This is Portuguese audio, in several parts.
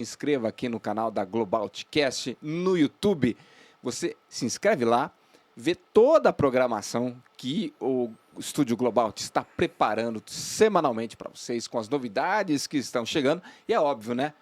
inscreva aqui no canal da Global Outcast no YouTube. Você se inscreve lá, vê toda a programação que o Estúdio Global está preparando semanalmente para vocês, com as novidades que estão chegando. E é óbvio, né?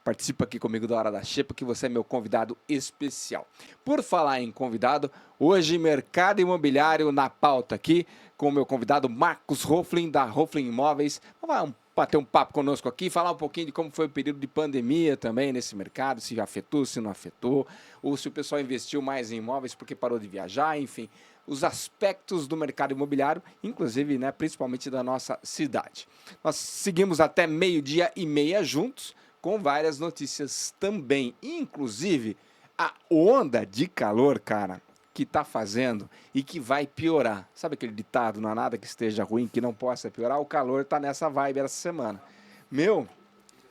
Participa aqui comigo da Hora da Xepa, que você é meu convidado especial. Por falar em convidado, hoje mercado imobiliário na pauta aqui, com o meu convidado Marcos Roflin, da Roflin Imóveis. Vamos bater um papo conosco aqui, falar um pouquinho de como foi o período de pandemia também nesse mercado, se já afetou, se não afetou, ou se o pessoal investiu mais em imóveis porque parou de viajar, enfim, os aspectos do mercado imobiliário, inclusive, né, principalmente da nossa cidade. Nós seguimos até 12:30 juntos, com várias notícias também, inclusive a onda de calor, cara, que tá fazendo e que vai piorar. Sabe aquele ditado, não há nada que esteja ruim que não possa piorar? O calor tá nessa vibe essa semana.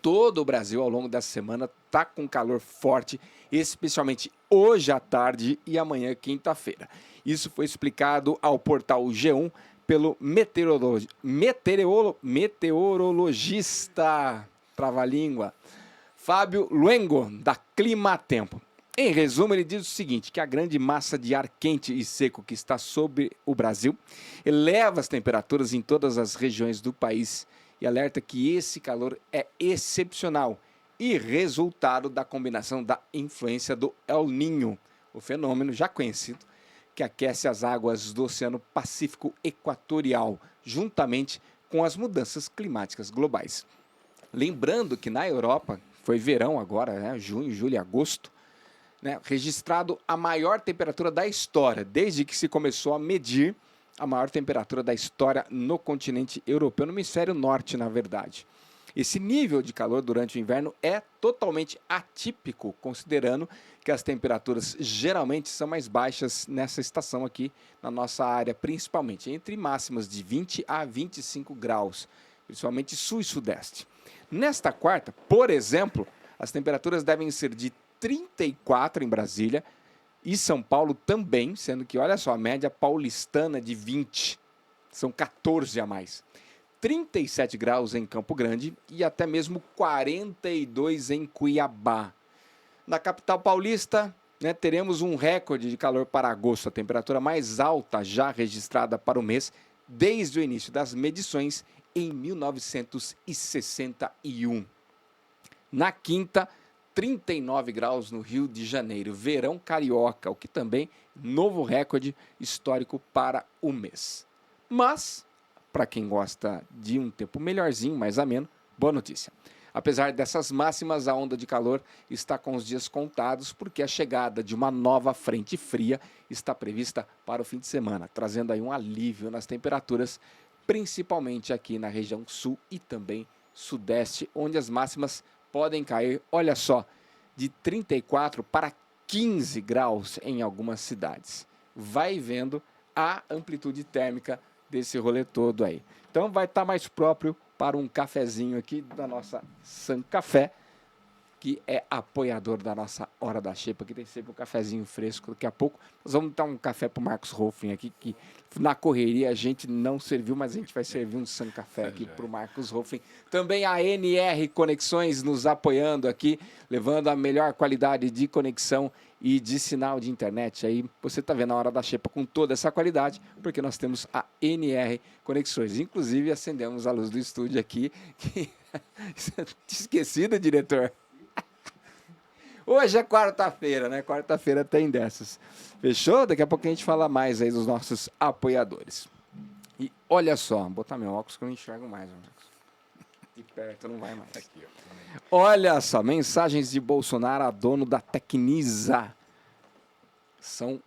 Todo o Brasil ao longo dessa semana tá com calor forte, especialmente hoje à tarde e amanhã, quinta-feira. Isso foi explicado ao portal G1 pelo meteorologista, trava-língua, Fábio Luengo, da Climatempo. Em resumo, ele diz o seguinte, que a grande massa de ar quente e seco que está sobre o Brasil eleva as temperaturas em todas as regiões do país e alerta que esse calor é excepcional e resultado da combinação da influência do El Niño, o fenômeno já conhecido, que aquece as águas do Oceano Pacífico Equatorial, juntamente com as mudanças climáticas globais. Lembrando que na Europa, foi verão agora, né, junho, julho e agosto, né, registrado a maior temperatura da história, desde que se começou a medir a maior temperatura da história no continente europeu, no hemisfério norte, na verdade. Esse nível de calor durante o inverno é totalmente atípico, considerando que as temperaturas geralmente são mais baixas nessa estação aqui, na nossa área, principalmente, entre máximas de 20 a 25 graus, principalmente sul e sudeste. Nesta quarta, por exemplo, as temperaturas devem ser de 34 em Brasília e São Paulo também, sendo que, olha só, a média paulistana de 20, são 14 a mais. 37 graus em Campo Grande e até mesmo 42 em Cuiabá. Na capital paulista, né, teremos um recorde de calor para agosto, a temperatura mais alta já registrada para o mês desde o início das medições em 1961. Na quinta, 39 graus no Rio de Janeiro, verão carioca, o que também novo recorde histórico para o mês. Mas, para quem gosta de um tempo melhorzinho, mais ameno, boa notícia. Apesar dessas máximas, a onda de calor está com os dias contados, porque a chegada de uma nova frente fria está prevista para o fim de semana, trazendo aí um alívio nas temperaturas, principalmente aqui na região sul e também sudeste, onde as máximas podem cair, olha só, de 34 para 15 graus em algumas cidades. Vai vendo a amplitude térmica desse rolê todo aí. Então vai estar mais próprio para um cafezinho aqui da nossa San Café, que é apoiador da nossa Hora da Xepa, que tem sempre um cafezinho fresco. Daqui a pouco nós vamos dar um café para o Marcos Roflin aqui, que na correria a gente não serviu, mas a gente vai servir um San Café aqui para o Marcos Roflin. Também a NR Conexões nos apoiando aqui, levando a melhor qualidade de conexão e de sinal de internet. Aí você está vendo a Hora da Xepa com toda essa qualidade, porque nós temos a NR Conexões. Inclusive acendemos a luz do estúdio aqui. Esquecida, diretor? Hoje é quarta-feira, né? Quarta-feira tem dessas. Fechou? Daqui a pouco a gente fala mais aí dos nossos apoiadores. E olha só, vou botar meu óculos que eu não enxergo mais. De perto não vai mais. Aqui, ó. Olha só, mensagens de Bolsonaro a dono da Tecnisa. São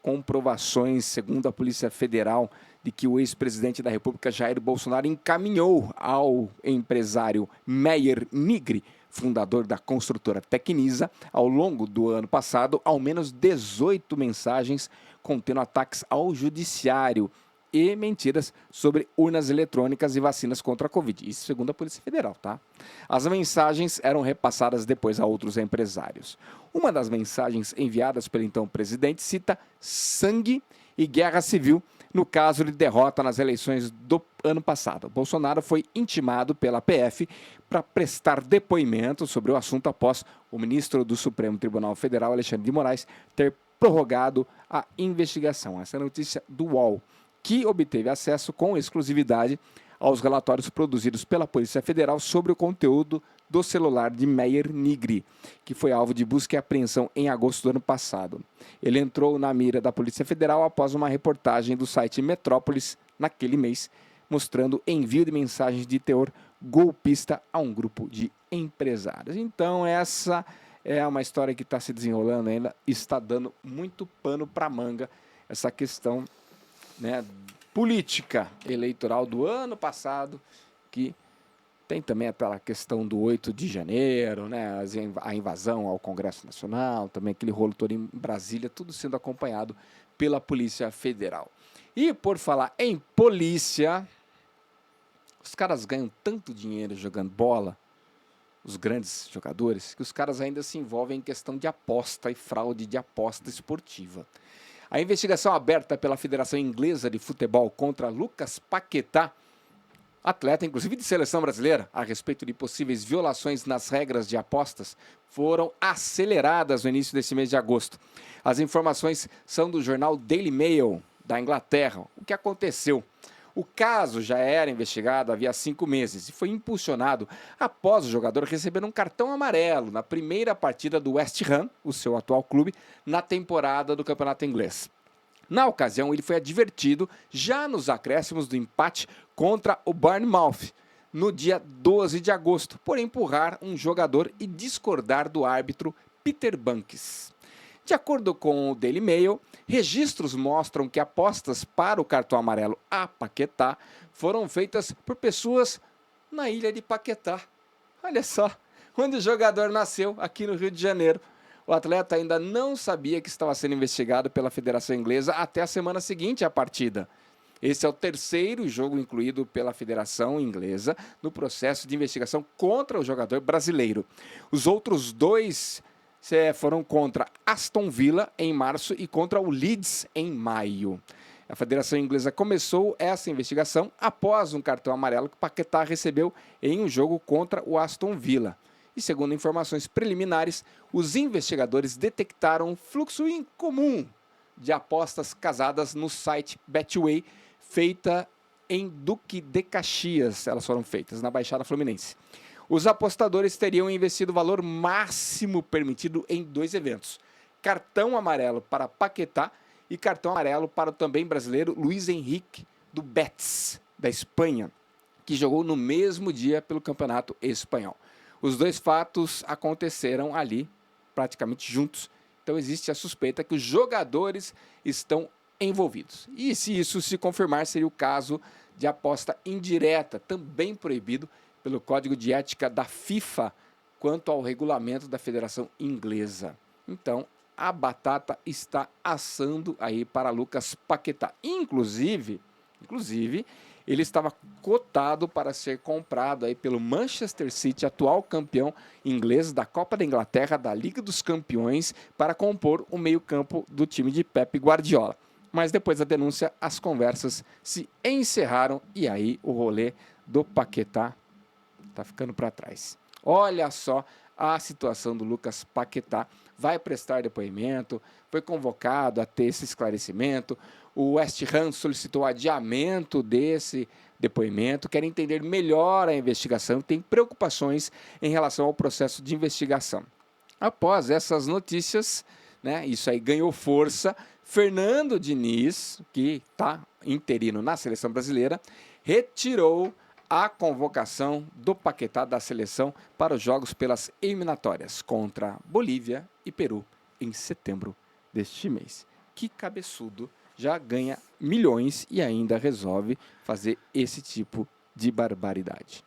comprovações, segundo a Polícia Federal, de que o ex-presidente da República, Jair Bolsonaro, encaminhou ao empresário Meyer Nigri, fundador da construtora Tecnisa, ao longo do ano passado, ao menos 18 mensagens contendo ataques ao judiciário e mentiras sobre urnas eletrônicas e vacinas contra a Covid. Isso segundo a Polícia Federal, tá? As mensagens eram repassadas depois a outros empresários. Uma das mensagens enviadas pelo então presidente cita sangue e guerra civil no caso de derrota nas eleições do ano passado. Bolsonaro foi intimado pela PF para prestar depoimento sobre o assunto após o ministro do Supremo Tribunal Federal, Alexandre de Moraes, ter prorrogado a investigação. Essa é a notícia do UOL, que obteve acesso com exclusividade aos relatórios produzidos pela Polícia Federal sobre o conteúdo do celular de Meyer Nigri, que foi alvo de busca e apreensão em agosto do ano passado. Ele entrou na mira da Polícia Federal após uma reportagem do site Metrópolis, naquele mês, mostrando envio de mensagens de teor golpista a um grupo de empresários. Então, essa é uma história que está se desenrolando ainda, está dando muito pano para manga, essa questão, né, política eleitoral do ano passado, que tem também aquela questão do 8 de janeiro, né, a invasão ao Congresso Nacional, também aquele rolo todo em Brasília, tudo sendo acompanhado pela Polícia Federal. E por falar em polícia, os caras ganham tanto dinheiro jogando bola, os grandes jogadores, que os caras ainda se envolvem em questão de aposta e fraude de aposta esportiva. A investigação aberta pela Federação Inglesa de Futebol contra Lucas Paquetá, atleta inclusive de seleção brasileira, a respeito de possíveis violações nas regras de apostas, foram aceleradas no início desse mês de agosto. As informações são do jornal Daily Mail, da Inglaterra. O que aconteceu? O caso já era investigado havia 5 meses e foi impulsionado após o jogador receber um cartão amarelo na primeira partida do West Ham, o seu atual clube, na temporada do Campeonato Inglês. Na ocasião, ele foi advertido já nos acréscimos do empate contra o Bournemouth, no dia 12 de agosto, por empurrar um jogador e discordar do árbitro Peter Bankes. De acordo com o Daily Mail, registros mostram que apostas para o cartão amarelo a Paquetá foram feitas por pessoas na ilha de Paquetá. Olha só, onde o jogador nasceu, aqui no Rio de Janeiro. O atleta ainda não sabia que estava sendo investigado pela Federação Inglesa até a semana seguinte à partida. Esse é o terceiro jogo incluído pela Federação Inglesa no processo de investigação contra o jogador brasileiro. Os outros 2 foram contra Aston Villa em março e contra o Leeds em maio. A Federação Inglesa começou essa investigação após um cartão amarelo que Paquetá recebeu em um jogo contra o Aston Villa. E segundo informações preliminares, os investigadores detectaram um fluxo incomum de apostas casadas no site Betway, feita em Duque de Caxias. Elas foram feitas na Baixada Fluminense. Os apostadores teriam investido o valor máximo permitido em 2 eventos. Cartão amarelo para Paquetá e cartão amarelo para o também brasileiro Luiz Henrique, do Betis, da Espanha, que jogou no mesmo dia pelo Campeonato Espanhol. Os 2 fatos aconteceram ali, praticamente juntos. Então existe a suspeita que os jogadores estão envolvidos. E se isso se confirmar, seria o caso de aposta indireta, também proibido pelo Código de Ética da FIFA quanto ao regulamento da Federação Inglesa. Então, a batata está assando aí para Lucas Paquetá. Inclusive, ele estava cotado para ser comprado aí pelo Manchester City, atual campeão inglês da Copa da Inglaterra, da Liga dos Campeões, para compor o meio-campo do time de Pep Guardiola. Mas depois da denúncia, as conversas se encerraram e aí o rolê do Paquetá está ficando para trás. Olha só a situação do Lucas Paquetá. Vai prestar depoimento, foi convocado a ter esse esclarecimento. O West Ham solicitou adiamento desse depoimento, quer entender melhor a investigação, tem preocupações em relação ao processo de investigação. Após essas notícias, né, isso aí ganhou força. Fernando Diniz, que está interino na seleção brasileira, retirou a convocação do Paquetá da seleção para os jogos pelas eliminatórias contra Bolívia e Peru em setembro deste mês. Que cabeçudo, já ganha milhões e ainda resolve fazer esse tipo de barbaridade.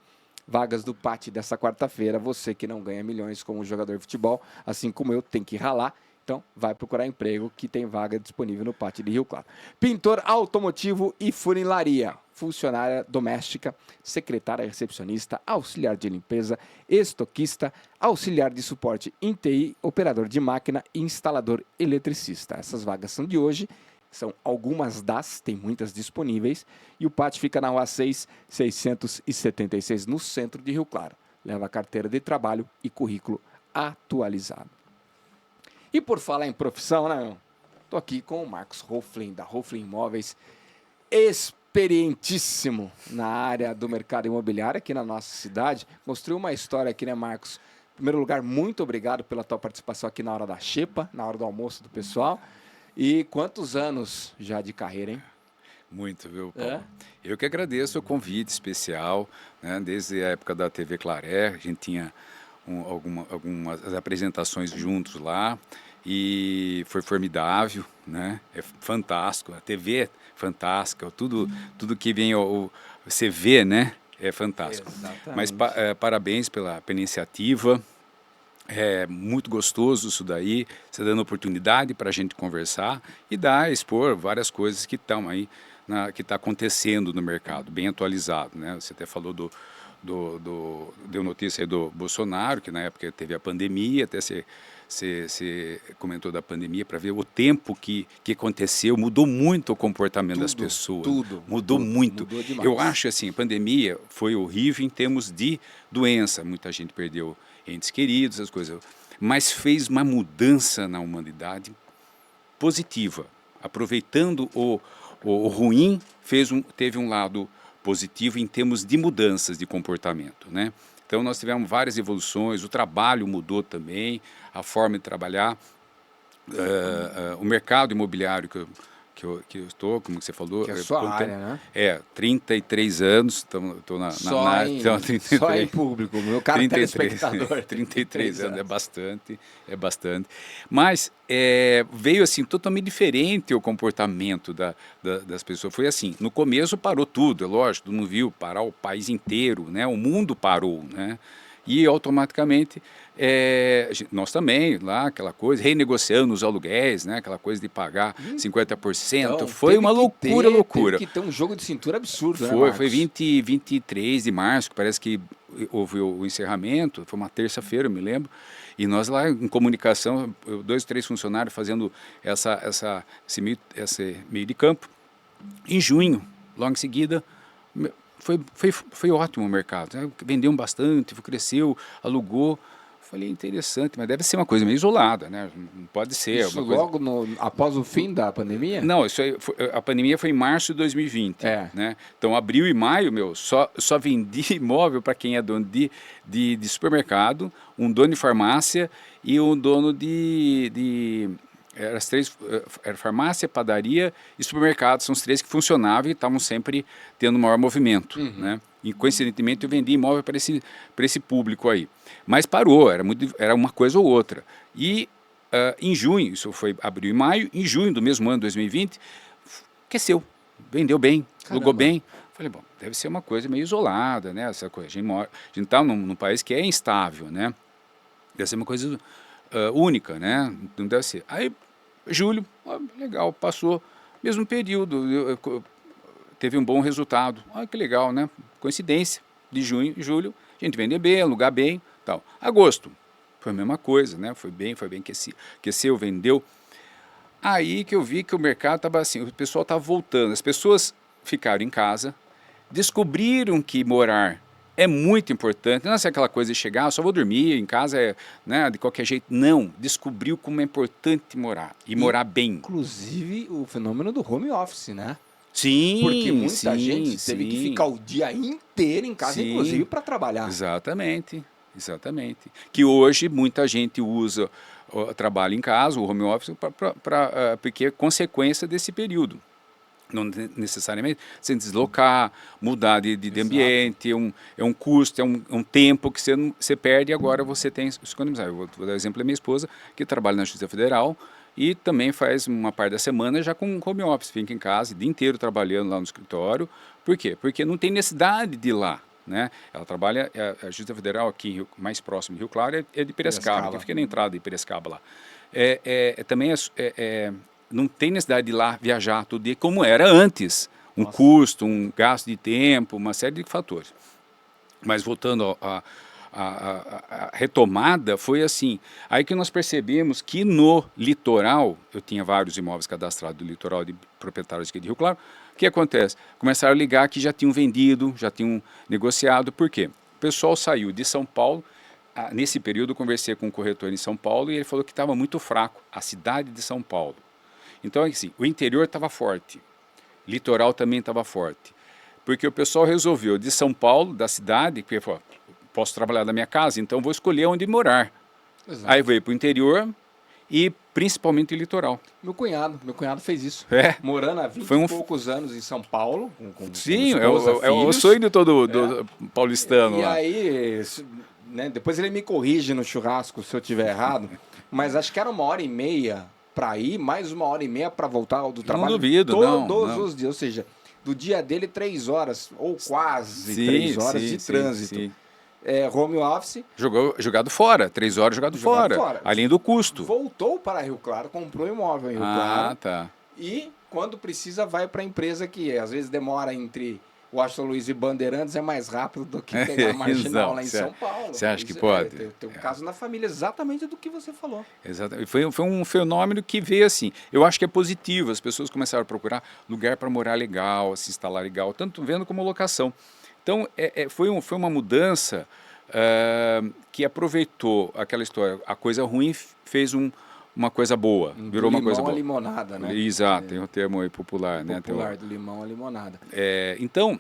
Vagas do PAT dessa quarta-feira, você que não ganha milhões como jogador de futebol, assim como eu, tem que ralar. Então, vai procurar emprego que tem vaga disponível no Pátio de Rio Claro. Pintor automotivo e funilaria. Funcionária doméstica, secretária recepcionista, auxiliar de limpeza, estoquista, auxiliar de suporte em TI, operador de máquina e instalador eletricista. Essas vagas são de hoje São algumas tem muitas disponíveis. E o pátio fica na Rua 6, 676, no centro de Rio Claro. Leva carteira de trabalho e currículo atualizado. E por falar em profissão, né? Estou aqui com o Marcos Hoflin, da Hoflin Imóveis, experientíssimo na área do mercado imobiliário aqui na nossa cidade. Construiu uma história aqui, né, Marcos? Em primeiro lugar, muito obrigado pela tua participação aqui na hora da xepa, na hora do almoço do pessoal. E quantos anos já de carreira, hein? Muito, viu, Paulo? Eu que agradeço o convite especial, né? Desde a época da TV Claré, a gente tinha algumas apresentações juntos lá e foi formidável, né? É fantástico, a TV é fantástica, tudo que vem, você vê, né? É fantástico. Exatamente. Mas parabéns pela iniciativa. É muito gostoso isso daí, você dando oportunidade para a gente conversar e expor várias coisas que estão aí, que está acontecendo no mercado, bem atualizado, né? Você até falou deu notícia aí do Bolsonaro, que na época teve a pandemia, até você comentou da pandemia, para ver o tempo que aconteceu, mudou muito o comportamento das pessoas. Mudou muito. Mudou demais. Eu acho assim, a pandemia foi horrível em termos de doença, muita gente perdeu entes queridos, as coisas, mas fez uma mudança na humanidade positiva, aproveitando o ruim, teve um lado positivo em termos de mudanças de comportamento, né? Então nós tivemos várias evoluções, o trabalho mudou também, a forma de trabalhar, o mercado imobiliário que eu estou, como você falou... Que é a sua área, né? 33 anos, estou na área. Então, Só em público, meu cara 33, telespectador. 33 anos, é bastante. Mas veio assim, totalmente diferente o comportamento das pessoas. Foi assim, no começo parou tudo, é lógico, não viu parar o país inteiro, né? O mundo parou, né? E automaticamente nós também, lá, aquela coisa, renegociando os aluguéis, né? Aquela coisa de pagar 50%, então, foi uma loucura. Teve que ter um jogo de cintura absurdo, né, Marcos? Foi 23 de março, que parece que houve o encerramento, foi uma terça-feira, eu me lembro, e nós lá em comunicação, 2, 3 funcionários fazendo esse meio de campo. Em junho, logo em seguida, foi ótimo o mercado, né? Vendeu bastante, cresceu, alugou. Falei, interessante, mas deve ser uma coisa meio isolada, né? Não pode ser. Isso logo após o fim da pandemia? Não, a pandemia foi em março de 2020. Né? Então, abril e maio, só vendi imóvel para quem é dono de supermercado, um dono de farmácia e um dono era farmácia, padaria e supermercado, são os 3 que funcionavam e estavam sempre tendo maior movimento. Né? E coincidentemente eu vendi imóvel para esse público aí. Mas parou, era uma coisa ou outra. E em junho, isso foi abril e maio, em junho do mesmo ano, 2020, aqueceu, vendeu bem, alugou bem. Falei, bom, deve ser uma coisa meio isolada, né? Essa coisa. A gente está num país que é instável, né? Deve ser uma coisa única, né? Não deve ser. Aí, julho, legal, passou, mesmo período, teve um bom resultado. Que legal, né? Coincidência, de junho e julho, a gente vende bem, alugar bem, tal. Agosto, foi a mesma coisa, né? Foi bem aqueceu, vendeu. Aí que eu vi que o mercado estava assim, o pessoal estava voltando, as pessoas ficaram em casa, descobriram que morar é muito importante, não é aquela coisa de chegar, só vou dormir em casa, né, de qualquer jeito. Não, descobriu como é importante morar e morar bem. Inclusive o fenômeno do home office, né? Sim, porque muita gente teve que ficar o dia inteiro em casa, inclusive para trabalhar. Exatamente. Que hoje muita gente usa o trabalho em casa, o home office, porque é consequência desse período. Não necessariamente sem deslocar, mudar de ambiente, é um custo, é um tempo que você perde e agora você tem que economizar. Eu vou dar o exemplo da minha esposa, que trabalha na Justiça Federal e também faz uma parte da semana já com home office, fica em casa o dia inteiro trabalhando lá no escritório. Por quê? Porque não tem necessidade de ir lá. Né? Ela trabalha, a Justiça Federal aqui mais próximo de Rio Claro é de Piracicaba, que fica na entrada de Piracicaba lá. Também não tem necessidade de ir lá viajar todo dia, como era antes. Um custo, um gasto de tempo, uma série de fatores. Mas voltando a retomada foi assim. Aí que nós percebemos que no litoral, eu tinha vários imóveis cadastrados do litoral de proprietários aqui de Rio Claro, o que acontece? Começaram a ligar que já tinham vendido, já tinham negociado, por quê? O pessoal saiu de São Paulo, nesse período eu conversei com um corretor em São Paulo e ele falou que estava muito fraco, a cidade de São Paulo. Então, assim, o interior estava forte, litoral também estava forte, porque o pessoal resolveu de São Paulo, da cidade, porque falou, posso trabalhar da minha casa, então vou escolher onde morar. Exato. Aí veio para o interior e principalmente o litoral. Meu cunhado fez isso. É. Morando há 20 Foi e poucos anos em São Paulo. Sim, esposa, é o filhos. sonho de todo paulistano E lá. aí, né, depois ele me corrige no churrasco se eu tiver errado, mas acho que era 1h30 para ir, mais 1h30 para voltar do trabalho. Não duvido, todos não. os dias, ou seja, do dia dele 3 horas, ou quase Sim, 3 horas sim, de sim, trânsito. sim. Home office. Jogado fora, 3 horas jogado fora, além do custo. Voltou para Rio Claro, comprou um imóvel em Rio Claro. Tá. E quando precisa vai para a empresa que às vezes demora entre Washington Luiz e Bandeirantes, é mais rápido do que pegar a Marginal Não, lá em São Paulo. Você acha que pode? Tem um caso na família exatamente do que você falou. Exatamente. Foi um fenômeno que veio assim. Eu acho que é positivo. As pessoas começaram a procurar lugar para morar legal, se instalar legal, tanto venda como locação. Então, foi uma mudança que aproveitou aquela história. A coisa ruim fez uma coisa boa, virou uma coisa boa. Do limão à limonada, né? Exato, tem um termo aí popular. Popular, do limão à limonada. Então,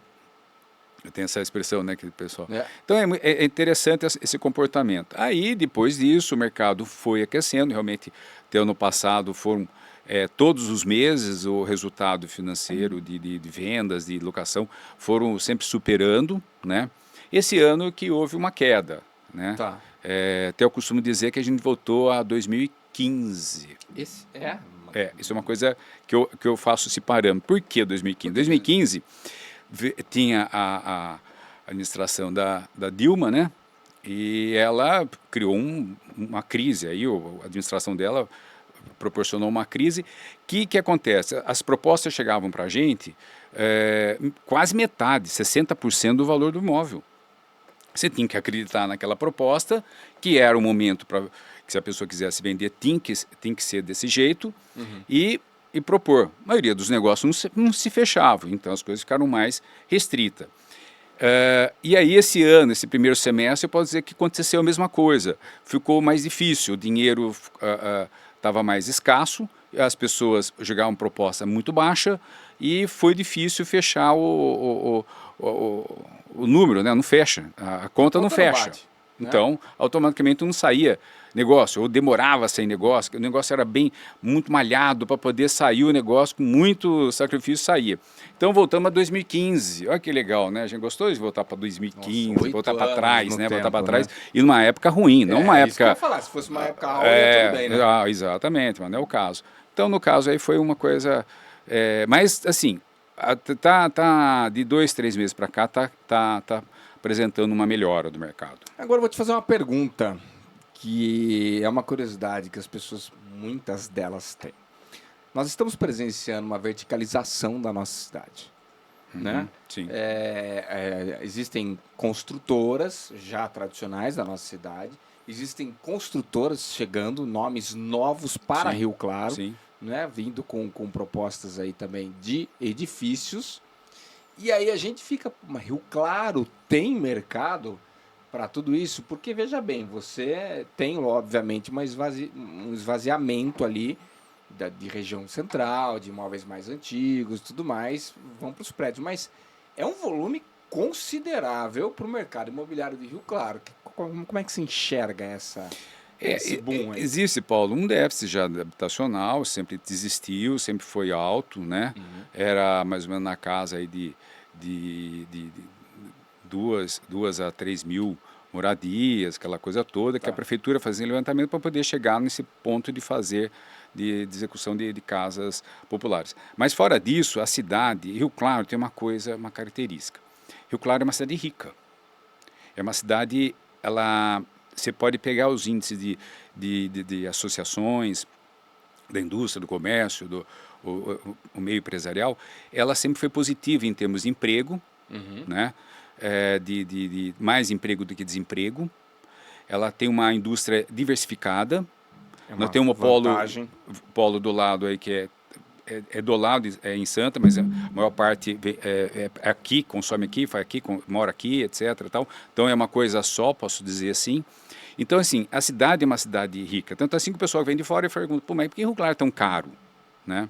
tem essa expressão, né, que o pessoal... É. Então, é interessante esse comportamento. Aí, depois disso, o mercado foi aquecendo. Realmente, até ano passado, foram todos os meses o resultado financeiro de vendas, de locação, foram sempre superando, né? Esse ano que houve uma queda, né? Tá. Até eu costumo dizer que a gente voltou a 2015. Isso é uma coisa que eu faço esse parâmetro. Por que 2015? 2015 tinha a administração da Dilma, né? E ela criou uma crise. Aí a administração dela proporcionou uma crise. Que acontece? As propostas chegavam para a gente quase metade, 60% do valor do imóvel. Você tinha que acreditar naquela proposta, que era o momento para que se a pessoa quisesse vender, tem que ser desse jeito, e propor. A maioria dos negócios não se fechavam, então as coisas ficaram mais restritas. E aí esse ano, esse primeiro semestre, eu posso dizer que aconteceu a mesma coisa. Ficou mais difícil, o dinheiro estava mais escasso, as pessoas jogavam proposta muito baixa e foi difícil fechar o número, né? Não fecha, a conta não fecha. Bate, né? Então, automaticamente não saía negócio, ou demorava a sair negócio, o negócio era muito malhado para poder sair o negócio, com muito sacrifício saía. Então voltamos a 2015, olha que legal, né? A gente gostou de voltar para 2015, Nossa, voltar para trás, né? Voltar para trás, né? E numa época ruim, não uma Isso que eu época... ia falar, se fosse uma época ruim, tudo bem, né? Exatamente, mas não é o caso. Então, no caso aí foi uma coisa... mas, assim, tá de 2, 3 meses para cá, tá apresentando uma melhora do mercado. Agora eu vou te fazer uma pergunta, que é uma curiosidade que as pessoas, muitas delas têm. Nós estamos presenciando uma verticalização da nossa cidade. Né? Sim. Existem construtoras já tradicionais da nossa cidade, existem construtoras chegando, nomes novos para Rio Claro, né? Vindo com propostas aí também de edifícios. E aí a gente fica, Rio Claro tem mercado para tudo isso? Porque, veja bem, você tem, obviamente, um esvaziamento ali de região central, de imóveis mais antigos e tudo mais, vão para os prédios. Mas é um volume considerável para o mercado imobiliário de Rio Claro. Como é que se enxerga esse boom aí? Existe, Paulo, um déficit já habitacional, sempre existiu, sempre foi alto, né? Era mais ou menos na casa aí de 2 a 3 mil moradias, aquela coisa toda, que a prefeitura fazia levantamento para poder chegar nesse ponto de fazer de execução de casas populares. Mas fora disso, a cidade, Rio Claro tem uma característica. Rio Claro é uma cidade rica. É uma cidade, você pode pegar os índices de associações, da indústria, do comércio, o meio empresarial, ela sempre foi positiva em termos de emprego, né? De mais emprego do que desemprego, ela tem uma indústria diversificada. É Nós temos um vantagem. polo do lado aí que é do lado, é em Santa, mas a maior parte é aqui, consome aqui, faz aqui, mora aqui, etc. Tal. Então é uma coisa só, posso dizer assim. Então, assim, a cidade é uma cidade rica. Tanto assim que o pessoal vem de fora e pergunta, pô, mas por que Rio Claro é tão caro? Né?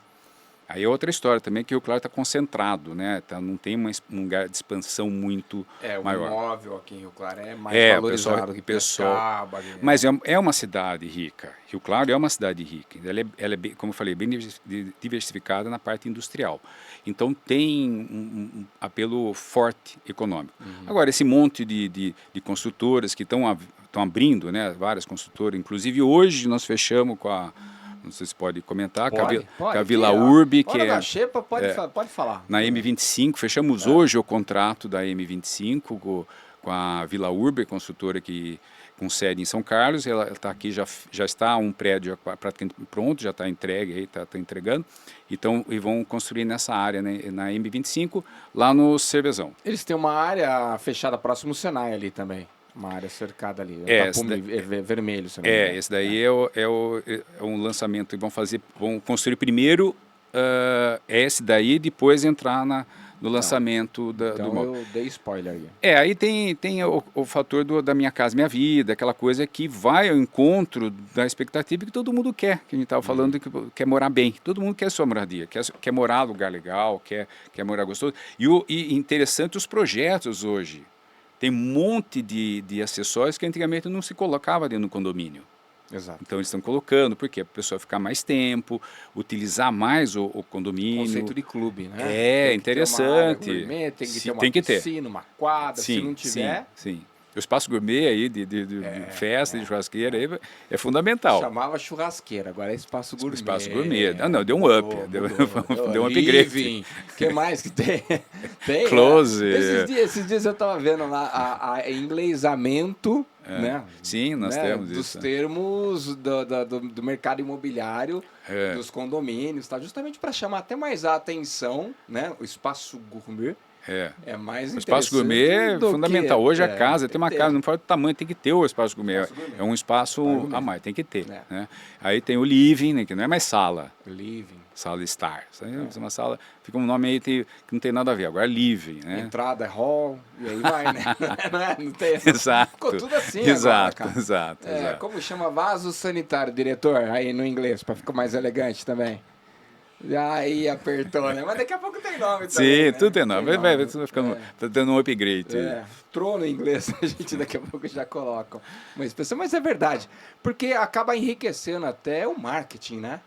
Aí é outra história também, que o Rio Claro está concentrado, né? Não tem um lugar de expansão muito maior. O imóvel aqui em Rio Claro é mais Pessoal, valorizado que Piracicaba. mas é uma cidade rica. Rio Claro é uma cidade rica. Ela é bem, como eu falei, bem diversificada na parte industrial. Então tem um apelo forte econômico. Agora, esse monte de construtoras que estão abrindo, né? Várias construtoras. Inclusive, hoje nós fechamos com a... Não sei se pode comentar, com a Vila Urbe, que da Xepa, pode falar. Na M25, fechamos hoje o contrato da M25 com a Vila Urbe, construtora com sede em São Carlos. Ela está aqui, já está um prédio praticamente pronto, já está entregue, está entregando. Então, e vão construir nessa área, né, na M25, lá no Cervezão. Eles têm uma área fechada próximo ao Senai ali também. Uma área cercada ali, vermelho. Se não me engano. Esse daí é um lançamento. Vão construir primeiro esse daí, depois entrar no lançamento do imóvel. Eu dei spoiler aí. Aí tem o fator da Minha Casa Minha Vida, aquela coisa que vai ao encontro da expectativa que todo mundo quer, que a gente estava falando, que quer morar bem. Todo mundo quer sua moradia, quer morar num lugar legal, quer morar gostoso. E interessante os projetos hoje. Tem um monte de acessórios que antigamente não se colocava dentro do condomínio. Exato. Então eles estão colocando, porque a pessoa ficar mais tempo, utilizar mais o condomínio. Conceito de clube, né? É, interessante. Gourmet, tem que ter uma piscina, uma quadra, sim, se não tiver... Sim. O espaço gourmet aí, de festa, de churrasqueira, aí, é fundamental. Chamava churrasqueira, agora é espaço gourmet. Espaço gourmet. Não, deu um up. Deu um upgrade. O que mais que tem? Tem Close. Esses dias eu estava vendo lá a inglesamento, né? Sim, nós temos dos isso. termos do mercado imobiliário, dos condomínios, tá? Justamente para chamar até mais a atenção, né? O espaço gourmet. É mais o espaço gourmet é fundamental. Hoje a casa tem uma casa, não fala do tamanho, tem que ter o espaço gourmet. É um espaço a mais, tem que ter. Né? Aí tem o living, né, que não é mais sala. Living. Sala Star. Isso aí é uma sala, fica um nome aí que não tem nada a ver. Agora é living, né? Entrada é hall, e aí vai, né? não tem. Exato. Ficou tudo assim exato, agora, cara. Exato. Como chama vaso sanitário, diretor, aí no inglês, para ficar mais elegante também. Aí apertou, né? Mas daqui a pouco tem nome também. Sim, né? Tudo tem nome. Vai ficando, tá dando um upgrade. Trono em inglês, a gente daqui a pouco já coloca uma expressão. Mas é verdade, porque acaba enriquecendo até o marketing, né?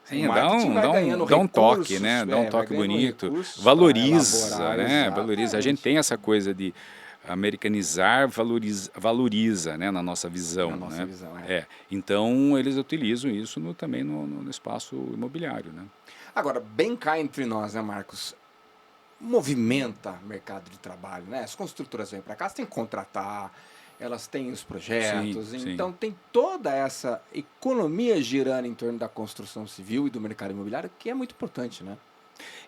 Sim, dá um toque, né? Dá um toque bonito. Valoriza, né? Valoriza. A gente tem essa coisa de americanizar, valoriza, né, na nossa visão. Na nossa visão, Então, eles utilizam isso também no espaço imobiliário, né? Agora, bem cá entre nós, né, Marcos? Movimenta o mercado de trabalho, né? As construtoras vêm para cá, você tem que contratar, elas têm os projetos, então tem toda essa economia girando em torno da construção civil e do mercado imobiliário, que é muito importante, né?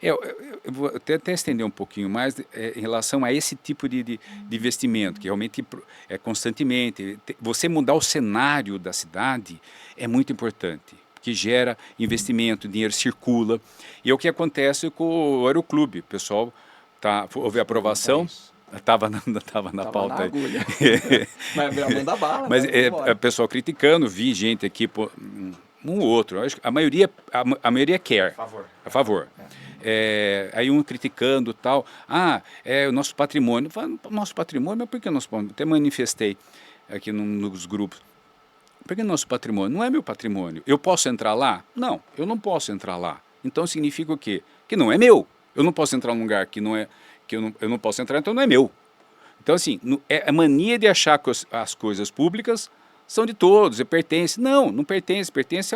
Eu vou até estender um pouquinho mais em relação a esse tipo de investimento, que realmente é constantemente. Você mudar o cenário da cidade é muito importante, que gera investimento, dinheiro circula. E é o que acontece com o Aeroclube. O pessoal houve aprovação, estava na pauta. Na agulha. Mas manda bala. Mas o pessoal criticando, vi gente aqui... Um ou outro, acho que a maioria quer. A favor. Aí um criticando tal. É o nosso patrimônio. Nosso patrimônio, mas por que nosso patrimônio? Até manifestei aqui nos grupos. Por que nosso patrimônio? Não é meu patrimônio. Eu posso entrar lá? Não, eu não posso entrar lá. Então significa o quê? Que não é meu. Eu não posso entrar num lugar que não é, que eu não posso entrar, então não é meu. Então assim, é a mania de achar que as coisas públicas são de todos, pertence. Não pertence, pertence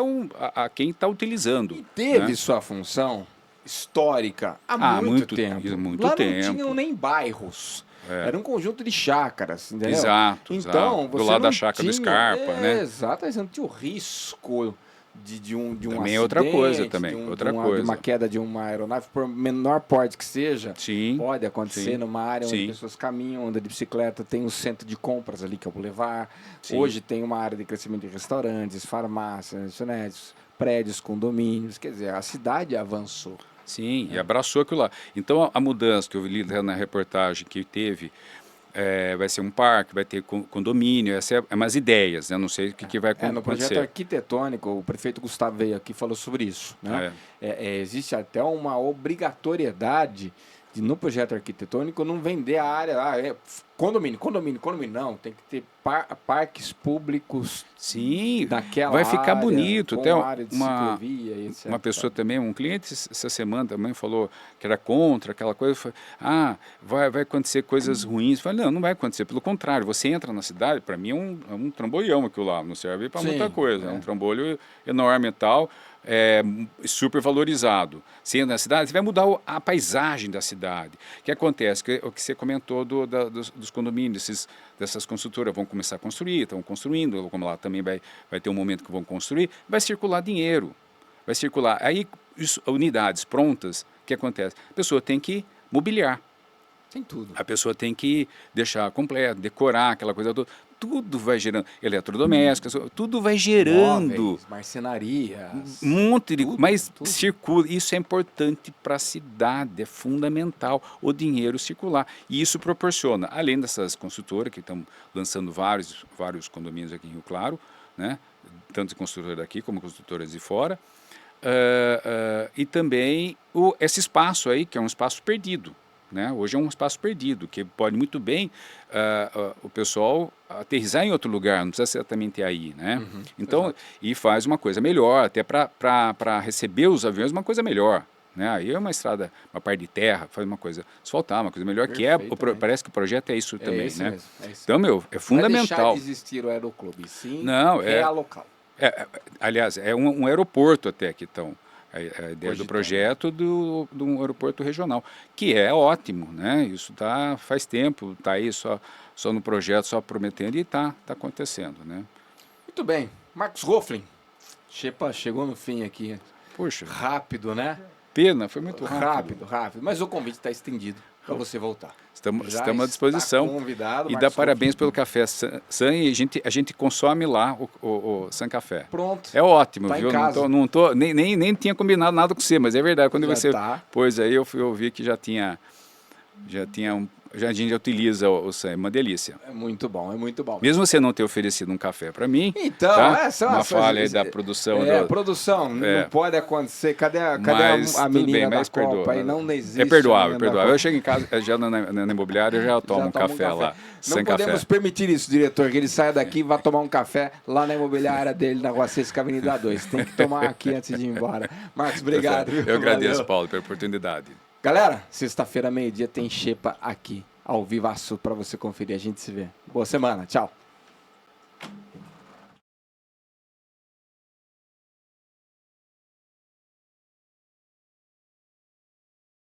a quem está utilizando. E teve sua função histórica há muito tempo. Lá não tinham nem bairros. Era um conjunto de chácaras, entendeu? Exato. Então, do lado da chácara do Scarpa, né? Exato, você não tinha o risco de um também é outra coisa também, de uma queda de uma aeronave, por menor porte que seja, Sim, pode acontecer sim, numa área onde sim. pessoas caminham, andam de bicicleta, tem um centro de compras ali que é o Boulevard. Sim. Hoje tem uma área de crescimento de restaurantes, farmácias, lanchonetes, prédios, condomínios, quer dizer, a cidade avançou. Sim, e abraçou aquilo lá. Então a mudança que eu li na reportagem que teve, vai ser um parque, vai ter condomínio, essas é umas ideias, né? Não sei o que vai acontecer. No projeto arquitetônico, o prefeito Gustavo veio aqui e falou sobre isso. Né? Existe até uma obrigatoriedade de, no projeto arquitetônico, não vender a área, condomínio, não, tem que ter parques públicos. Sim, naquela vai ficar área, bonito. com Até área de ciclovia, etc. Uma pessoa também, um cliente essa semana também falou que era contra aquela coisa. Vai acontecer coisas ruins. Eu falei, não vai acontecer. Pelo contrário, você entra na cidade, para mim é um trambolhão aquilo lá, não serve para muita coisa. É um trambolho enorme e tal. Super valorizado. Você entra na cidade, você vai mudar a paisagem da cidade. O que acontece? O que você comentou dos condomínios, dessas construtoras vão começar a construir, estão construindo, como lá também vai ter um momento que vão construir, vai circular dinheiro, vai circular. Aí, unidades prontas, o que acontece? A pessoa tem que mobiliar. Tem tudo. A pessoa tem que deixar completo, decorar, aquela coisa toda. Tudo vai gerando, eletrodomésticos, tudo vai gerando. Móveis, marcenarias. Um monte de tudo, mas tudo. circula. Isso é importante para a cidade, é fundamental o dinheiro circular. E isso proporciona, além dessas construtoras que estão lançando vários condomínios aqui em Rio Claro, né? Tanto construtoras daqui como construtoras de fora, e também esse espaço aí, que é um espaço perdido. Né? Hoje é um espaço perdido, que pode muito bem o pessoal aterrissar em outro lugar, não precisa ser exatamente aí. Né? Então, e faz uma coisa melhor, até para receber os aviões, uma coisa melhor. Né? Aí é uma estrada, uma parte de terra, faz uma coisa, asfaltar, uma coisa melhor, que parece que o projeto é isso também. Né? Mesmo, isso. Então, é fundamental. Não vai deixar de existir o aeroclube, sim, não, realocal. Aliás, é um aeroporto até que estão. A ideia do projeto de um aeroporto regional, que é ótimo, né? Isso faz tempo, está aí só no projeto, só prometendo, e está acontecendo, né? Muito bem. Marcos Roflin, Xepa chegou no fim aqui. Puxa. Rápido, né? Pena, foi muito rápido. Rápido. Mas o convite está estendido para você voltar. Estamos à disposição. Convidado, e dá parabéns pelo café San, e a gente consome lá o San Café. Pronto. É ótimo, tá viu? Em casa. Nem tinha combinado nada com você, mas é verdade. Quando você pôs aí, eu vi que já a gente já utiliza o San, é uma delícia. É muito bom. Mesmo você não ter oferecido um café para mim, então, uma falha aí da produção. Produção, não pode acontecer. Cadê a menina da Copa? Aí não existe. É perdoável. Eu chego em casa, já na imobiliária, eu já tomo um café lá. Não podemos permitir isso, diretor, que ele saia daqui e vá tomar um café lá na imobiliária dele, na Rua 6, Avenida 2. Tem que tomar aqui antes de ir embora. Marcos, obrigado. Eu agradeço, Paulo, pela oportunidade. Galera, sexta-feira, meio-dia, tem Xepa aqui, ao vivaço, para você conferir. A gente se vê. Boa semana. Tchau.